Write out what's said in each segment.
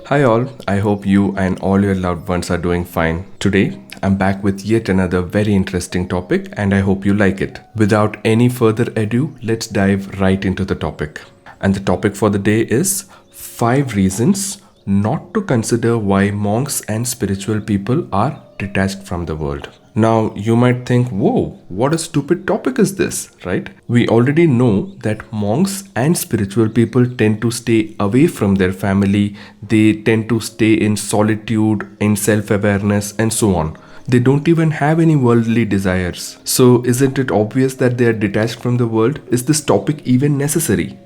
Hi all, I hope you and all your loved ones are doing fine. Today, I'm back with yet another very interesting topic and I hope you like it. Without any further ado, let's dive right into the topic. And the topic for the day is 5 reasons not to consider why monks and spiritual people are detached from the world. Now, you might think, whoa, what a stupid topic is this, right? We already know that monks and spiritual people tend to stay away from their family, they tend to stay in solitude, in self awareness, and so on. They don't even have any worldly desires. So, isn't it obvious that they are detached from the world? Is this topic even necessary?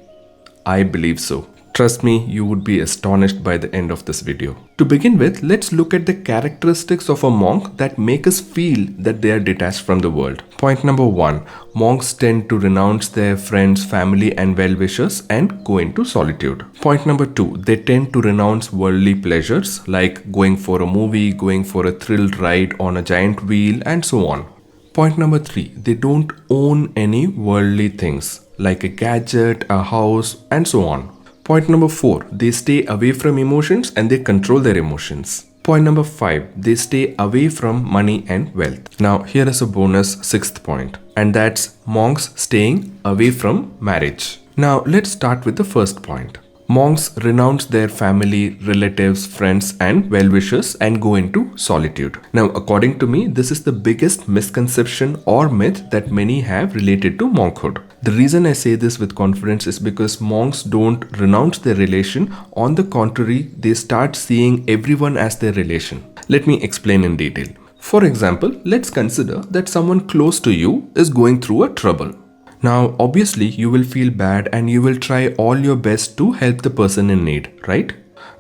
I believe so. Trust me, you would be astonished by the end of this video. To begin with, let's look at the characteristics of a monk that make us feel that they are detached from the world. Point number 1. Monks tend to renounce their friends, family and well-wishers and go into solitude. Point number 2. They tend to renounce worldly pleasures like going for a movie, going for a thrill ride on a giant wheel and so on. Point number 3. They don't own any worldly things like a gadget, a house and so on. Point number 4. They stay away from emotions and they control their emotions. Point number 5. They stay away from money and wealth. Now here is a bonus 6th point, and that's monks staying away from marriage. Now let's start with the first point. Monks renounce their family, relatives, friends and well-wishers and go into solitude. Now according to me, this is the biggest misconception or myth that many have related to monkhood. The reason I say this with confidence is because monks don't renounce their relation. On the contrary, they start seeing everyone as their relation. Let me explain in detail. For example, let's consider that someone close to you is going through a trouble. Now, obviously, you will feel bad and you will try all your best to help the person in need, right?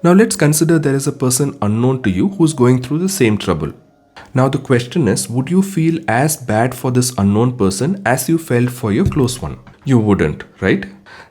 Now, let's consider there is a person unknown to you who's going through the same trouble. Now, the question is, would you feel as bad for this unknown person as you felt for your close one? You wouldn't, right?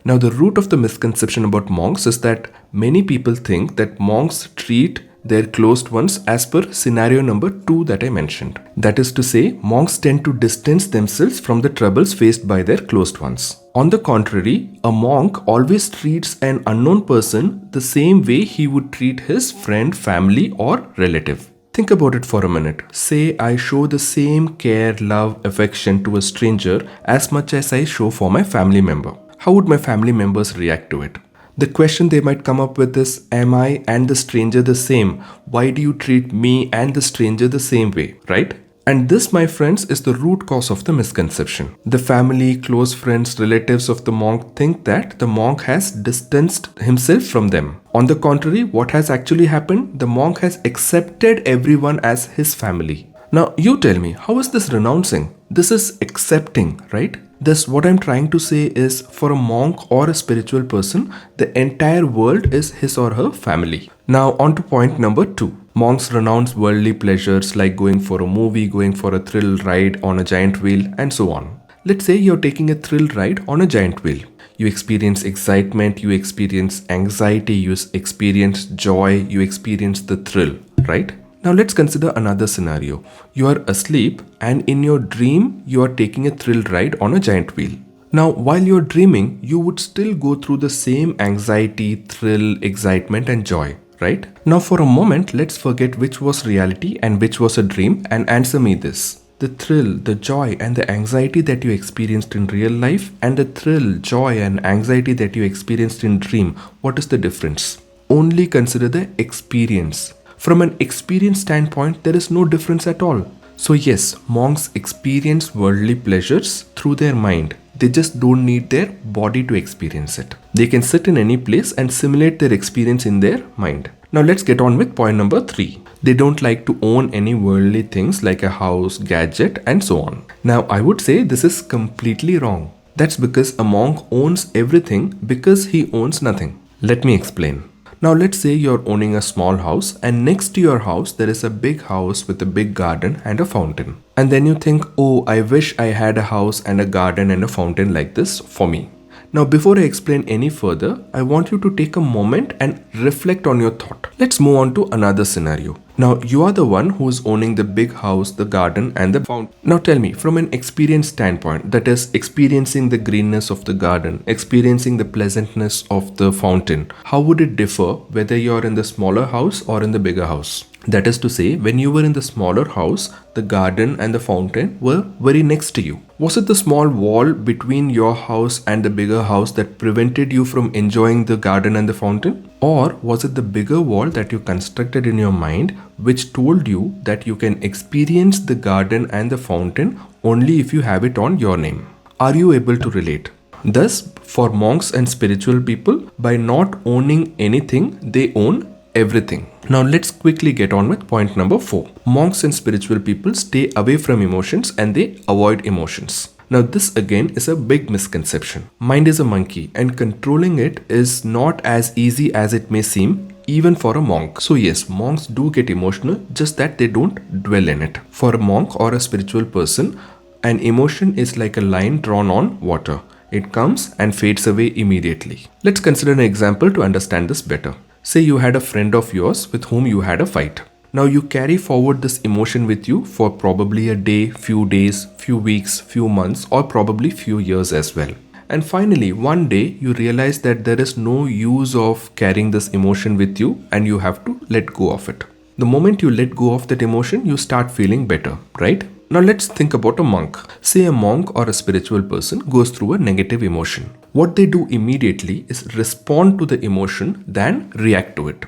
Now, the root of the misconception about monks is that many people think that monks treat their closed ones as per scenario number 2 that I mentioned. That is to say, monks tend to distance themselves from the troubles faced by their closed ones. On the contrary, a monk always treats an unknown person the same way he would treat his friend, family or relative. Think about it for a minute. Say I show the same care, love, affection to a stranger as much as I show for my family member. How would my family members react to it? The question they might come up with is, am I and the stranger the same? Why do you treat me and the stranger the same way, right? And this, my friends, is the root cause of the misconception. The family, close friends, relatives of the monk think that the monk has distanced himself from them. On the contrary, what has actually happened? The monk has accepted everyone as his family. Now, you tell me, how is this renouncing? This is accepting, right? Thus, what I'm trying to say is, for a monk or a spiritual person, the entire world is his or her family. Now, on to point number 2. Monks renounce worldly pleasures like going for a movie, going for a thrill ride on a giant wheel, and so on. Let's say you're taking a thrill ride on a giant wheel. You experience excitement, you experience anxiety, you experience joy, you experience the thrill, right? Now let's consider another scenario. You are asleep and in your dream, you are taking a thrill ride on a giant wheel. Now, while you're dreaming, you would still go through the same anxiety, thrill, excitement and joy, right? Now for a moment, let's forget which was reality and which was a dream and answer me this. The thrill, the joy and the anxiety that you experienced in real life and the thrill, joy and anxiety that you experienced in dream, what is the difference? Only consider the experience. From an experience standpoint, there is no difference at all. So yes, monks experience worldly pleasures through their mind. They just don't need their body to experience it. They can sit in any place and simulate their experience in their mind. Now let's get on with point number 3. They don't like to own any worldly things like a house, gadget and so on. Now I would say this is completely wrong. That's because a monk owns everything because he owns nothing. Let me explain. Now let's say you're owning a small house and next to your house there is a big house with a big garden and a fountain. And then you think, oh, I wish I had a house and a garden and a fountain like this for me. Now before I explain any further, I want you to take a moment and reflect on your thought. Let's move on to another scenario. Now you are the one who's owning the big house, the garden and the fountain. Now tell me, from an experience standpoint, that is experiencing the greenness of the garden, experiencing the pleasantness of the fountain, how would it differ whether you're in the smaller house or in the bigger house? That is to say, when you were in the smaller house, the garden and the fountain were very next to you. Was it the small wall between your house and the bigger house that prevented you from enjoying the garden and the fountain? Or was it the bigger wall that you constructed in your mind which told you that you can experience the garden and the fountain only if you have it on your name? Are you able to relate? Thus, for monks and spiritual people, by not owning anything, they own everything. Now let's quickly get on with point number 4. Monks and spiritual people stay away from emotions and they avoid emotions. Now this again is a big misconception. Mind is a monkey and controlling it is not as easy as it may seem, even for a monk. So yes, monks do get emotional, just that they don't dwell in it. For a monk or a spiritual person, an emotion is like a line drawn on water. It comes and fades away immediately. Let's consider an example to understand this better. Say you had a friend of yours with whom you had a fight. Now you carry forward this emotion with you for probably a day, few days, few weeks, few months, or probably few years as well. And finally, one day you realize that there is no use of carrying this emotion with you and you have to let go of it. The moment you let go of that emotion, you start feeling better, right? Now let's think about a monk. Say a monk or a spiritual person goes through a negative emotion. What they do immediately is respond to the emotion than react to it.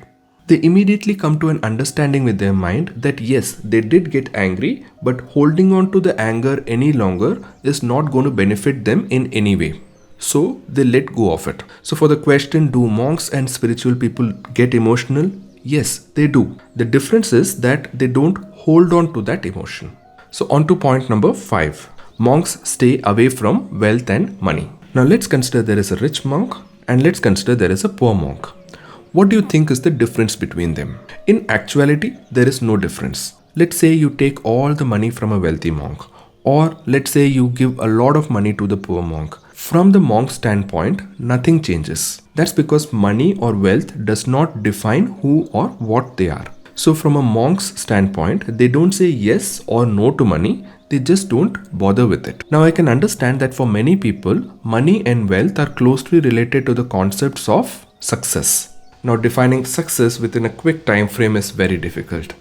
They immediately come to an understanding with their mind that yes, they did get angry, but holding on to the anger any longer is not going to benefit them in any way. So they let go of it. So for the question, do monks and spiritual people get emotional? Yes, they do. The difference is that they don't hold on to that emotion. So on to point number 5. Monks stay away from wealth and money. Now let's consider there is a rich monk and let's consider there is a poor monk. What do you think is the difference between them? In actuality, there is no difference. Let's say you take all the money from a wealthy monk, or let's say you give a lot of money to the poor monk. From the monk's standpoint, nothing changes. That's because money or wealth does not define who or what they are. So from a monk's standpoint, they don't say yes or no to money, they just don't bother with it. Now I can understand that for many people, money and wealth are closely related to the concepts of success. Now defining success within a quick time frame is very difficult.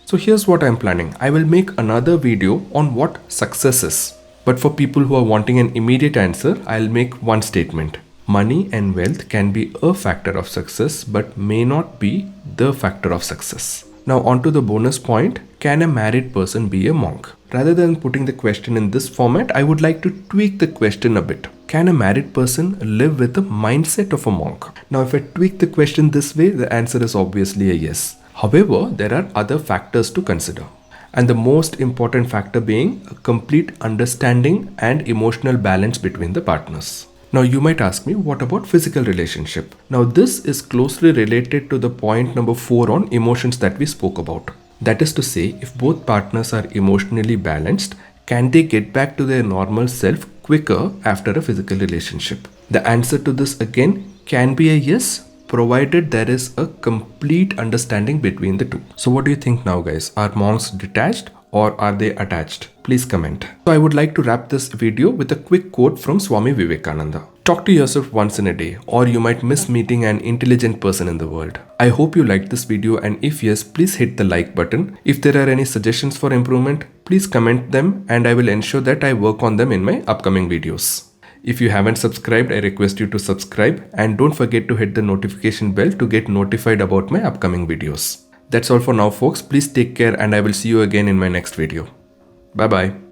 So here's what I'm planning. I will make another video on what success is. But for people who are wanting an immediate answer, I'll make one statement. Money and wealth can be a factor of success, but may not be the factor of success. Now on to the bonus point, can a married person be a monk? Rather than putting the question in this format, I would like to tweak the question a bit. Can a married person live with the mindset of a monk? Now if I tweak the question this way, the answer is obviously a yes. However, there are other factors to consider. And the most important factor being a complete understanding and emotional balance between the partners. Now you might ask me, what about physical relationship? Now this is closely related to the point number 4 on emotions that we spoke about. That is to say, if both partners are emotionally balanced, can they get back to their normal self quicker after a physical relationship? The answer to this again can be a yes, provided there is a complete understanding between the two. So what do you think now, guys? Are monks detached or are they attached? Please comment. So I would like to wrap this video with a quick quote from Swami Vivekananda. Talk to yourself once in a day, or you might miss meeting an intelligent person in the world. I hope you liked this video, and if yes, please hit the like button. If there are any suggestions for improvement, please comment them and I will ensure that I work on them in my upcoming videos. If you haven't subscribed, I request you to subscribe and don't forget to hit the notification bell to get notified about my upcoming videos. That's all for now, folks. Please take care and I will see you again in my next video. Bye bye.